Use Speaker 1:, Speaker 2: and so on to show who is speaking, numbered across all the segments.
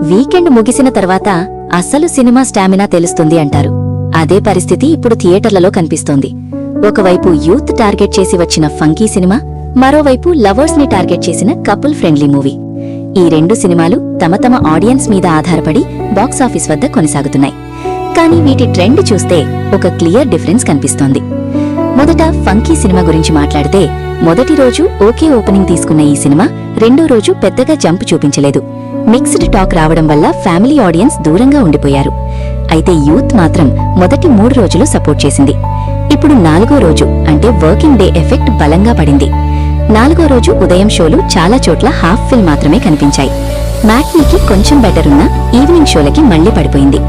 Speaker 1: Weekend ముగిసిన తర్వాత అసలు సినిమా స్టామినా తెలుస్తుంది అంటారు. అదే పరిస్థితి ఇప్పుడు థియేటర్లలో కనిపిస్తోంది. ఒకవైపు యూత్ టార్గెట్ చేసి వచ్చిన ఫంకీ సినిమా, మరోవైపు లవర్స్ ని టార్గెట్ చేసిన కపుల్ ఫ్రెండ్లీ మూవీ. ఈ రెండు సినిమాలు తమ తమ ఆడియన్స్ మీద ఆధారపడి బాక్సాఫీస్ వద్ద కొనసాగుతున్నాయి. కానీ వీటి ట్రెండ్ చూస్తే ఒక క్లియర్ డిఫరెన్స్ కనిపిస్తోంది. మొదట ఫంకీ సినిమా గురించి మాట్లాడితే, మొదటి రోజు ఓకే ఓపెనింగ్ తీసుకున్న ఈ సినిమా రెండో రోజు పెద్దగా జంప్ చూపించలేదు. మిక్స్డ్ టాక్ రావడం వల్ల ఫ్యామిలీ ఆడియన్స్ దూరంగా ఉండిపోయారు. అయితే యూత్ మాత్రం మొదటి 3 రోజులు సపోర్ట్ చేసింది. ఇప్పుడు 4వ రోజు అంటే వర్కింగ్ డే ఎఫెక్ట్ బలంగా పడింది. 4వ రోజు ఉదయం షోలు చాలా చోట్ల హాఫ్ ఫిల్ మాత్రమే కనిపించాయి. మ్యాట్నీకి కొంచెం బెటర్ ఉన్న ఈవినింగ్ షోలకి మళ్లీ పడిపోయింది.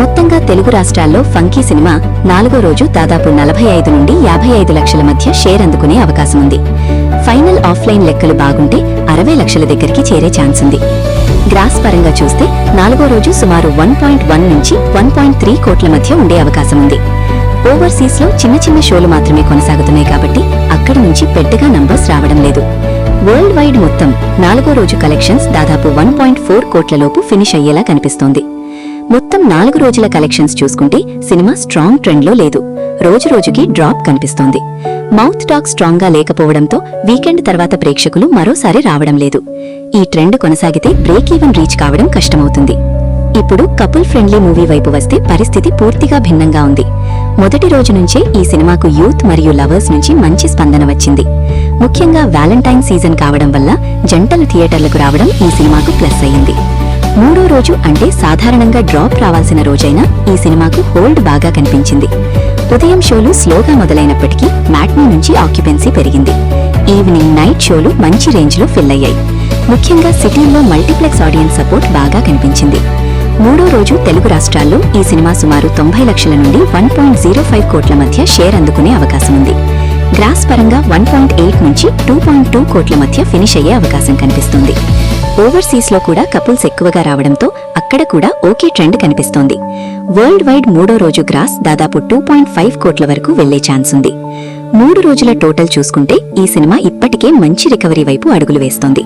Speaker 1: మొత్తంగా తెలుగు రాష్ట్రాల్లో ఫంకీ సినిమా 4వ రోజు దాదాపు 45 నుండి 55 లక్షల మధ్య షేర్ అందుకునే అవకాశం ఉంది. ఫైనల్ ఆఫ్లైన్ లెక్కలు బాగుంటే 60 లక్షల దగ్గరికి చేరే ఛాన్స్ ఉంది. గ్రాస్ పరంగా చూస్తే 4వ రోజు సుమారు 1.1 నుంచి 1.3 కోట్ల మధ్య ఉండే అవకాశం ఉంది. ఓవర్సీస్ లో చిన్న చిన్న షోలు మాత్రమే కొనసాగుతున్నాయి కాబట్టి అక్కడి నుంచి పెద్దగా నంబర్స్ రావడం లేదు. వరల్డ్ వైడ్ మొత్తం 4వ రోజు కలెక్షన్స్ దాదాపు 1.4 కోట్లలోపు ఫినిష్ అయ్యేలా కనిపిస్తోంది. మొత్తం 4 రోజుల కలెక్షన్స్ చూసుకుంటే సినిమా స్ట్రాంగ్ ట్రెండ్లో లేదు. రోజు రోజుకి డ్రాప్ కనిపిస్తోంది. మౌత్ టాక్ స్ట్రాంగ్ గా లేకపోవడంతో వీకెండ్ తర్వాత ప్రేక్షకులు మరోసారి రావడం లేదు. ఈ ట్రెండ్ కొనసాగితే బ్రేక్ ఈవెన్ రీచ్ కావడం కష్టమవుతుంది. ఇప్పుడు కపుల్ ఫ్రెండ్లీ మూవీ వైపు వస్తే పరిస్థితి పూర్తిగా భిన్నంగా ఉంది. మొదటి రోజు నుంచే ఈ సినిమాకు యూత్ మరియు లవర్స్ నుంచి మంచి స్పందన వచ్చింది. ముఖ్యంగా వ్యాలంటైన్ సీజన్ కావడం వల్ల జంటలు థియేటర్లకు రావడం ఈ సినిమాకు ప్లస్ అయ్యింది. 3వ రోజు అంటే సాధారణంగా డ్రాప్ రావాల్సిన రోజైనా ఈ సినిమాకు హోల్డ్ బాగా కనిపించింది. ఉదయం షోలు స్లోగా మొదలైనప్పటికీ మ్యాట్నీ నుంచి ఆక్యుపెన్సీ పెరిగింది. ఈవినింగ్ నైట్ షోలు మంచి రేంజ్ లో ఫిల్ అయ్యాయి. ముఖ్యంగా సిటీల్లో మల్టీప్లెక్స్ ఆడియన్స్ సపోర్ట్ బాగా కనిపించింది. 3వ రోజు తెలుగు రాష్ట్రాల్లో ఈ సినిమా సుమారు 90 లక్షల నుండి 1.05 కోట్ల మధ్య షేర్ అందుకునే అవకాశం ఉంది. గ్రాస్ పరంగా 1.8 నుంచి 2.2 కోట్ల మధ్య ఫినిష్ అయ్యే అవకాశం కనిపిస్తుంది. ఓవర్సీస్ లో కూడా కపుల్స్ ఎక్కువగా రావడంతో అక్కడ కూడా ఓకే ట్రెండ్ కనిపిస్తోంది. వరల్డ్ వైడ్ 3వ రోజు గ్రాస్ దాదాపు 2.5 కోట్ల వరకు వెళ్లే ఛాన్స్ ఉంది. 3 రోజుల టోటల్ చూసుకుంటే ఈ సినిమా ఇప్పటికే మంచి రికవరీ వైపు అడుగులు వేస్తోంది.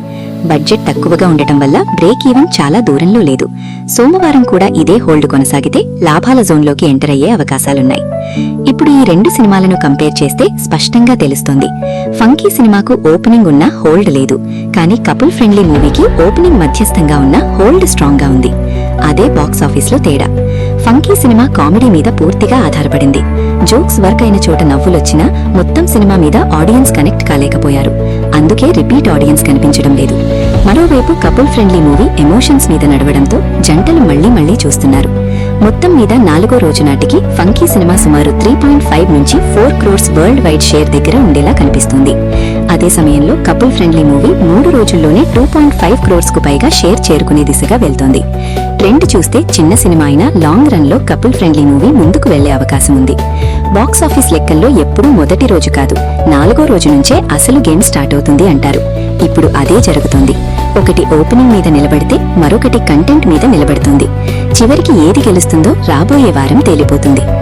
Speaker 1: బడ్జెట్ తక్కువగా ఉండటం వల్ల బ్రేక్ ఈవెన్ చాలా దూరంలో లేదు. సోమవారం కూడా ఇదే హోల్డ్ కొనసాగితే లాభాల జోన్లోకి ఎంటర్ అయ్యే అవకాశాలున్నాయి. ఇప్పుడు ఈ రెండు సినిమాలను కంపేర్ చేస్తే స్పష్టంగా తెలుస్తోంది. ఫంకీ సినిమాకు ఓపెనింగ్ ఉన్న హోల్డ్ లేదు, కానీ కపుల్ ఫ్రెండ్లీ మూవీకి ఓపెనింగ్ మధ్యస్థంగా ఉన్న హోల్డ్ స్ట్రాంగ్ గా ఉంది. అదే బాక్సాఫీస్ లో తేడా. ఫంకీ సినిమా కామెడీ మీద పూర్తిగా ఆధారపడింది. జోక్స్ వర్క్ అయిన చోట నవ్వులొచ్చినా మొత్తం సినిమా మీద ఆడియన్స్ కనెక్ట్ కాలేకపోయారు. అందుకే రిపీట్ ఆడియన్స్ కనిపించడం లేదు. మరోవైపు కపుల్ ఫ్రెండ్లీ మూవీ ఎమోషన్స్ మీద నడవడంతో జంటలు మళ్లీ చూస్తున్నారు. మొత్తం మీద 4వ రోజు నాటికి ఫంకీ సినిమా సుమారు 3.5 నుంచి 4 క్రోర్స్ వరల్డ్ వైడ్ షేర్ దగ్గర ఉండేలా కనిపిస్తుంది. అదే సమయంలో కపుల్ ఫ్రెండ్లీ మూవీ 3 రోజుల్లోనే 2.5 క్రోర్స్ కు పైగా షేర్ చేరుకునే దిశగా వెళ్తోంది. ట్రెండ్ చూస్తే చిన్న సినిమా అయినా లాంగ్ రన్ లో కపుల్ ఫ్రెండ్లీ మూవీ ముందుకు వెళ్లే అవకాశం ఉంది. బాక్సాఫీస్ లెక్కల్లో ఎప్పుడూ మొదటి రోజు కాదు, 4వ రోజు నుంచే అసలు గేమ్ స్టార్ట్ అవుతుంది అంటారు. ఇప్పుడు అదే జరుగుతోంది. ఒకటి ఓపెనింగ్ మీద నిలబడితే మరొకటి కంటెంట్ మీద నిలబడుతుంది. చివరికి ఏది గెలుస్తుందో రాబోయే వారం తేలిపోతుంది.